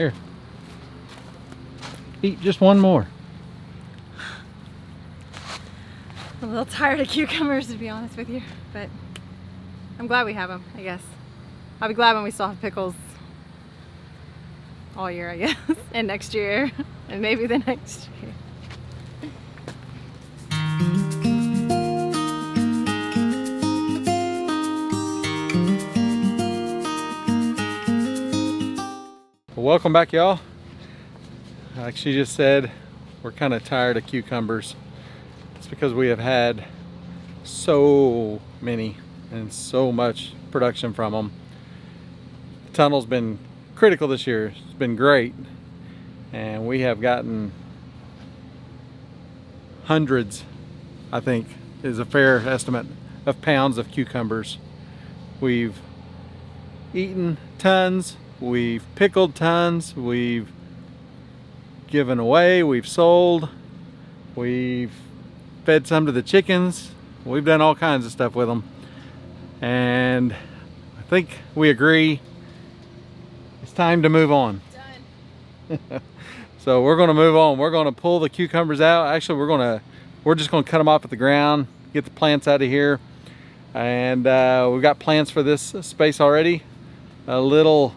Here. Eat just one more. I'm a little tired of cucumbers, to be honest with you, but I'm glad we have them, I guess. I'll be glad when we still have pickles all year, I guess, and next year, and maybe the next year. Well, welcome back, y'all. Like she just said, we're kind of tired of cucumbers. It's because we have had so many and so much production from them. The tunnel's been critical this year. It's been great, and we have gotten hundreds, I think is a fair estimate, of pounds of cucumbers. We've eaten tons, we've pickled tons, we've given away, we've sold, we've fed some to the chickens. We've done all kinds of stuff with them, and I think we agree it's time to move on. Done. So we're going to move on. We're going to pull the cucumbers out. Actually, we're just going to cut them off at the ground, get the plants out of here, and we've got plans for this space already. A little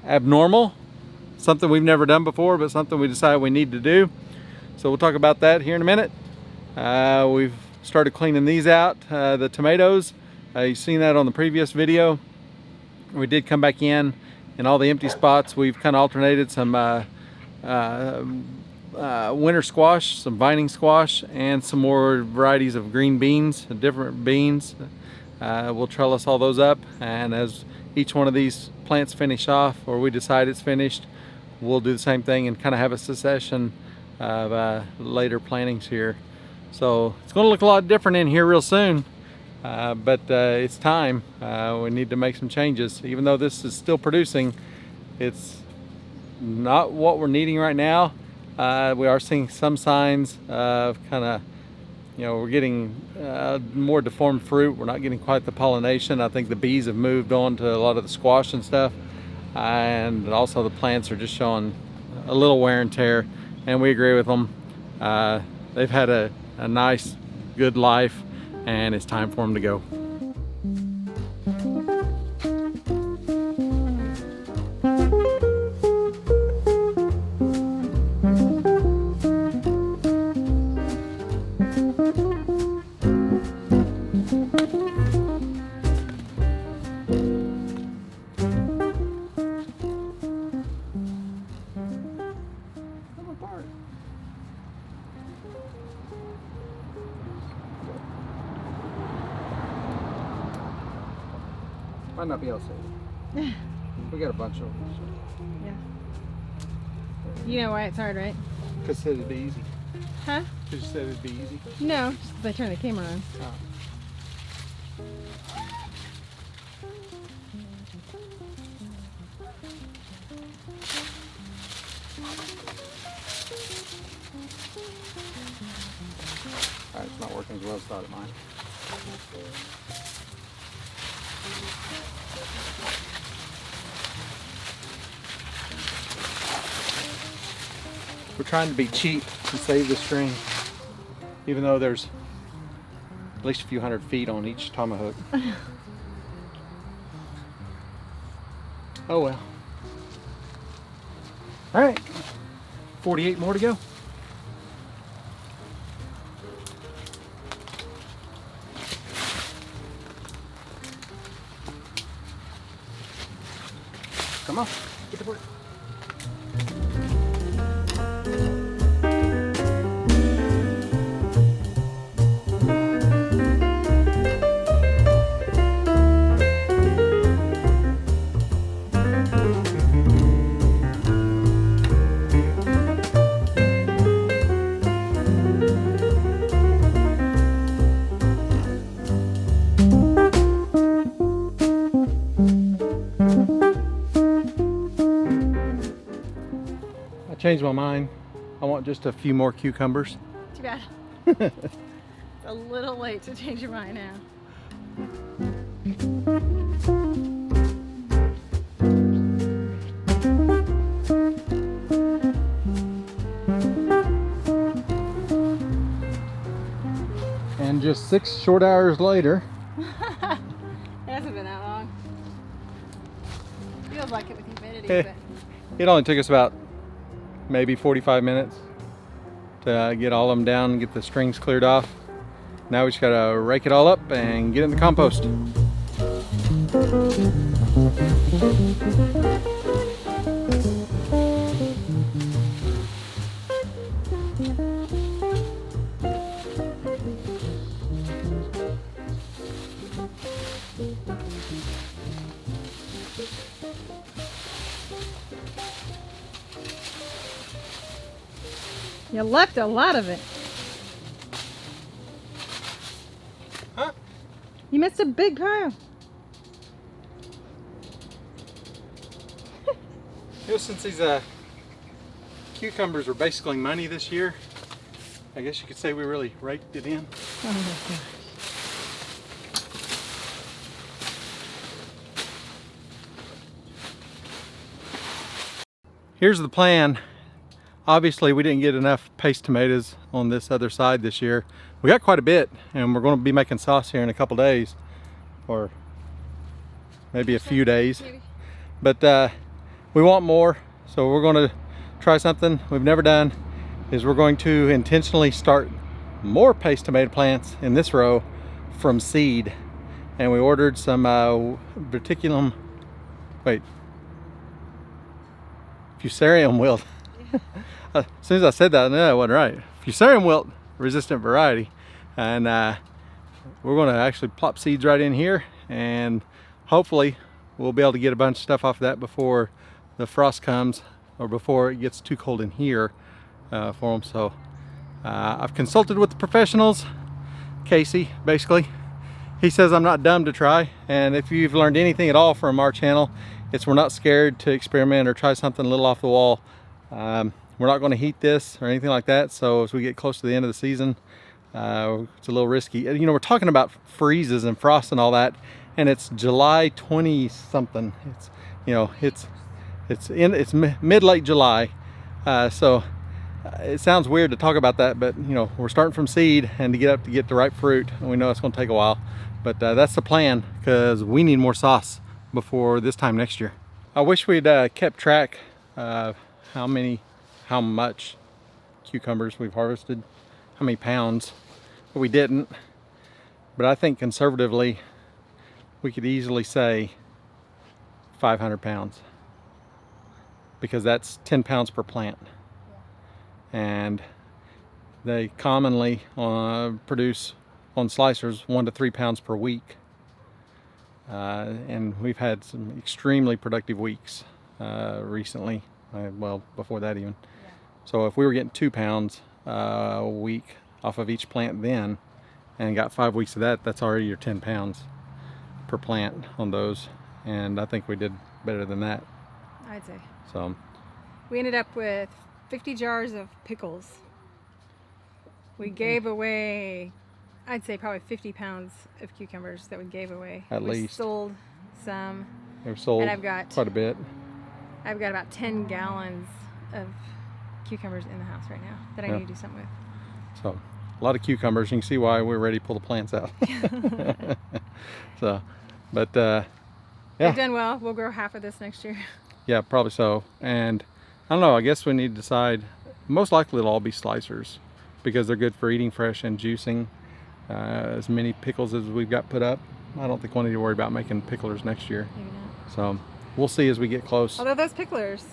abnormal, something we've never done before, but something we decided we need to do. So we'll talk about that here in a minute. We've started cleaning these out, the tomatoes. You've seen that on the previous video. We did come back in all the empty spots. We've kind of alternated some winter squash, some vining squash, and some more varieties of green beans, different beans. We'll trellis all those up, and as each one of these plants finish off, or we decide it's finished, we'll do the same thing and kind of have a succession of later plantings here. So it's going to look a lot different in here real soon, but it's time. We need to make some changes. Even though this is still producing, it's not what we're needing right now. We are seeing some signs of kind of, we're getting more deformed fruit. We're not getting quite the pollination. I think the bees have moved on to a lot of the squash and stuff, and also the plants are just showing a little wear and tear, and we agree with them. They've had a nice, good life, and it's time for them to go. Might not be able to see it. We got a bunch of them. So. Yeah. You know why it's hard, right? Because it said it'd be easy. Huh? Because you said it'd be easy. No, just because I turned the camera on. Oh. Alright, it's not working as well as I thought it might. We're trying to be cheap and save the string, even though there's at least a few hundred feet on each tomahawk. Oh well. All right, 48 more to go. Come on, get to work. Changed my mind. I want just a few more cucumbers. Too bad. It's a little late to change your mind now. just 6 short hours later. It hasn't been that long. Feels like it with humidity, but It only took us about maybe 45 minutes to get all of them down and get the strings cleared off. Now we just gotta rake it all up and get it in the compost. you left a lot of it. Huh? You missed a big pile. You know, since these cucumbers were basically money this year, I guess you could say we really raked it in. Oh my gosh. Here's the plan. Obviously we didn't get enough paste tomatoes on this other side this year. We got quite a bit, and we're going to be making sauce here in a couple days, or maybe a few days. Maybe. But we want more, so we're going to try something we've never done. Is we're going to intentionally start more paste tomato plants in this row from seed, and we ordered some Fusarium wilt. As soon as I said that, I knew that wasn't right. Fusarium wilt resistant variety, and we're going to actually plop seeds right in here, and hopefully we'll be able to get a bunch of stuff off of that before the frost comes, or before it gets too cold in here for them. So I've consulted with the professionals. Casey, basically, he says I'm not dumb to try, and if you've learned anything at all from our channel, it's we're not scared to experiment or try something a little off the wall. We're not going to heat this or anything like that, so as we get close to the end of the season, it's a little risky. You know, we're talking about freezes and frost and all that, and it's July 20 something. It's, you know, it's mid-late July, so it sounds weird to talk about that, but you know, we're starting from seed and to get the right fruit, and we know it's going to take a while, but that's the plan, because we need more sauce before this time next year. I wish we'd kept track of how much cucumbers we've harvested, how many pounds, but we didn't. But I think conservatively we could easily say 500 pounds, because that's 10 pounds per plant. And they commonly produce on slicers 1 to 3 pounds per week. And we've had some extremely productive weeks recently, well, before that even. Yeah. So if we were getting 2 pounds a week off of each plant then, and got 5 weeks of that, that's already your 10 pounds per plant on those. And I think we did better than that, I'd say. So we ended up with 50 jars of pickles. We gave away, I'd say probably 50 pounds of cucumbers that we gave away. At least. We sold some. We've sold and I've got quite a bit. I've got about 10 gallons of cucumbers in the house right now that I need to do something with. So a lot of cucumbers. You can see why we're ready to pull the plants out. So, but yeah. They've done well. We'll grow half of this next year. Yeah, probably so. And I don't know, I guess we need to decide. Most likely it'll all be slicers, because they're good for eating fresh and juicing. As many pickles as we've got put up, I don't think we'll need to worry about making picklers next year. Maybe not. So we'll see as we get close. Although those picklers,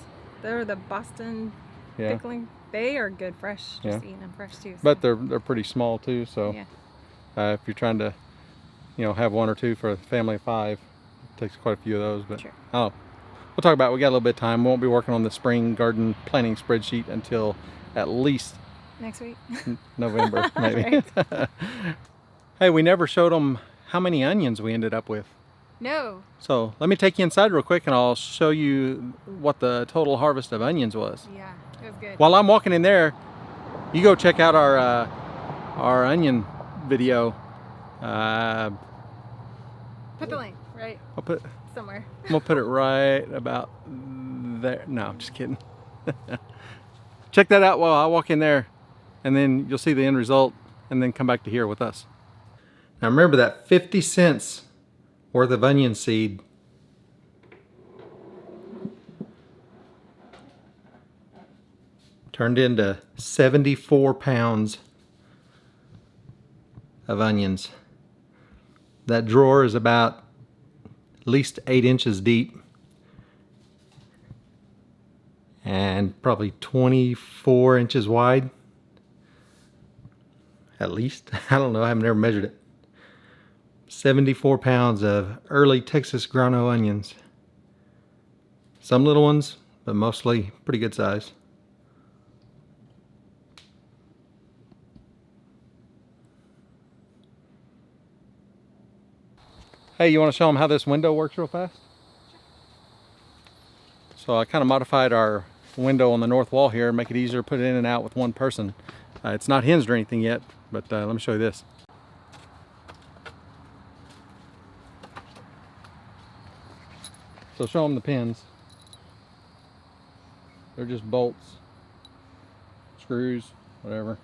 they're the Boston pickling. They are good fresh. Just eating them fresh too. So. But they're pretty small too. So if you're trying to, you know, have 1 or 2 for a family of 5, it takes quite a few of those. But sure. We'll talk about it. We got a little bit of time. We won't be working on the spring garden planning spreadsheet until at least next week. November, maybe. Hey, we never showed them how many onions we ended up with. No. So let me take you inside real quick and I'll show you what the total harvest of onions was. Yeah, it was good. While I'm walking in there, you go check out our onion video. Put the link right. I'll put somewhere. We'll put it right about there. No, just kidding. Check that out while I walk in there, and then you'll see the end result, and then come back to here with us. Now remember that 50 cents worth of onion seed turned into 74 pounds of onions. That drawer is about at least 8 inches deep and probably 24 inches wide. At least. I don't know, I haven't ever measured it. 74 pounds of early Texas grano onions. Some little ones, but mostly pretty good size. Hey, you want to show them how this window works real fast? So I kind of modified our window on the north wall here and make it easier to put it in and out with one person. It's not hinged or anything yet, but let me show you this. So show them the pins. They're just bolts, screws, whatever.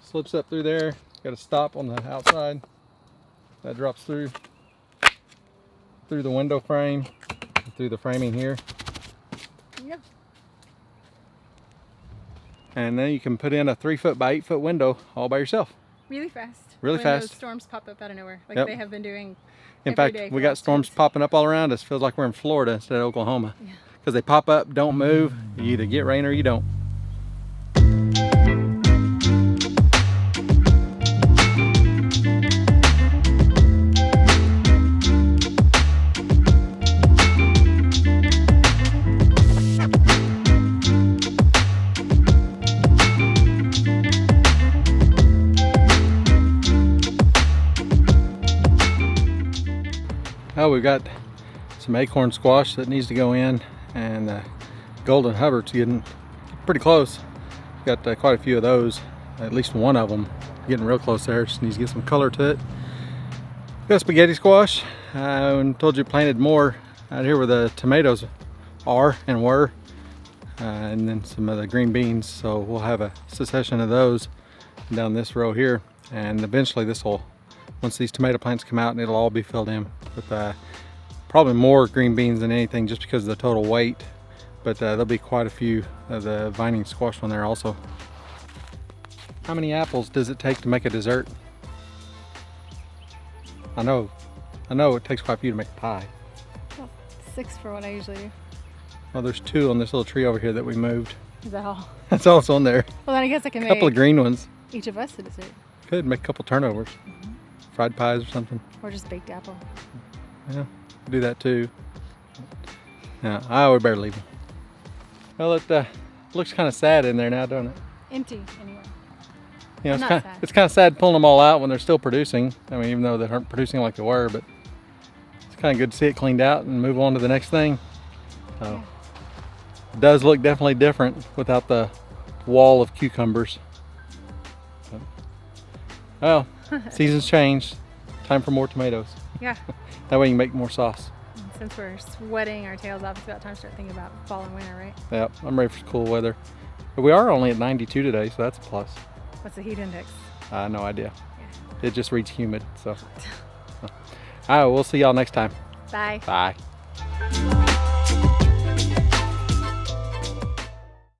Slips up through there. Got a stop on the outside. That drops through the window frame, through the framing here. Yep. And then you can put in a 3-foot by 8-foot window all by yourself. Really fast. Really when fast. Those storms pop up out of nowhere, like Yep. they have been doing. In every fact, day we for got last storms month. popping up all around us. Feels like we're in Florida instead of Oklahoma. Yeah. Because they pop up, don't move. You either get rain or you don't. Oh, we've got some acorn squash that needs to go in, and golden Hubbard's getting pretty close. Got quite a few of those, at least one of them getting real close there. Just needs to get some color to it. Got spaghetti squash. I told you planted more out here where the tomatoes are and were, and then some of the green beans. So we'll have a succession of those down this row here, and eventually this will, once these tomato plants come out, and it'll all be filled in with probably more green beans than anything, just because of the total weight. But there'll be quite a few of the vining squash on there also. How many apples does it take to make a dessert? I know it takes quite a few to make a pie. Well, 6 for what I usually do. Well, there's 2 on this little tree over here that we moved. Is that all? That's also on there. Well, then I guess I can A couple of make green ones. each of us a dessert. Could make a couple turnovers. Fried pies or something. Or just baked apple. Yeah, do that too. Yeah, we better leave them. Well, it looks kind of sad in there now, don't it? Empty, anyway. You know, Not sad. it's kind of sad pulling them all out when they're still producing. I mean, even though they aren't producing like they were, but it's kind of good to see it cleaned out and move on to the next thing. So, Yeah. it does look definitely different without the wall of cucumbers. But, well, season's changed. Time for more tomatoes. Yeah. That way you can make more sauce. Since we're sweating our tails off, it's about time to start thinking about fall and winter, right? Yep, I'm ready for cool weather. But we are only at 92 today, so that's a plus. What's the heat index? No idea. Yeah. It just reads humid, so. All right, we'll see y'all next time. Bye. Bye.